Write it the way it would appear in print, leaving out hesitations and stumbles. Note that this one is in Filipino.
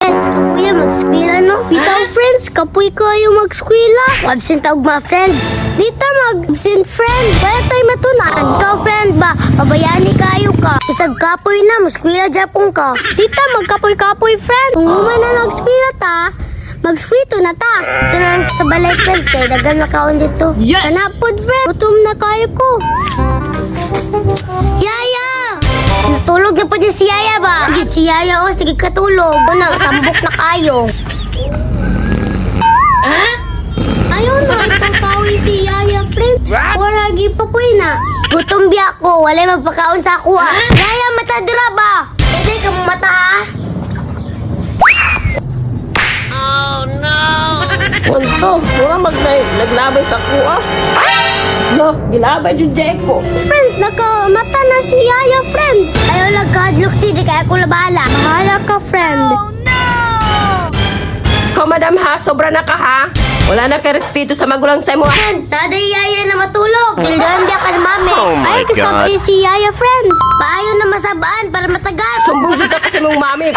friends, kapuya mag-skwela no? Bitaw friends, kapuy kayo mag-skwela. Absent og mga friends. Dita mag-absent friend. Kaya tayo matunan. Ikaw friend ba? Pabayani kayo ka. Isag kapoy na, mag-skwela Japon ka. Dita magkapoy-kapoy friend. Kung human na mag-skwela ta, mag-skwito na ta. Ito na lang sa balay friend. Kaya dagan makaon dito. Yes! Sanapod friend. Gutom na kayo ko. Yaya! Natulog na po din si Yaya ba? Sige, si Yaya o. Sige, katulog. Unang, tambok na kayo. Ayaw na, ipakawi si Yaya, friend. Wala, gipapoy na. Gutom biya ko. Walay magpakaon sa ako, ha? Yaya, matadira ba? Pwede ka mong mata, ha? Punto, mura naglabay sa kuha. No, gilabay yung Jeko. Friends, nakamata na si Yaya, friend. Ayaw lang kahadlok si di kaya ko labala. Bahala ka, friend. Ikaw, madam ha, sobra na ka ha. Wala na ka respeto sa magulang sa mo. Friend, taday Yaya na matulog. Dildahan biya ka na mami. Oh my Ay, kasabi God. si Yaya, friend. Paayo na masabaan para matagal. Sumbong dito kasi mong mami.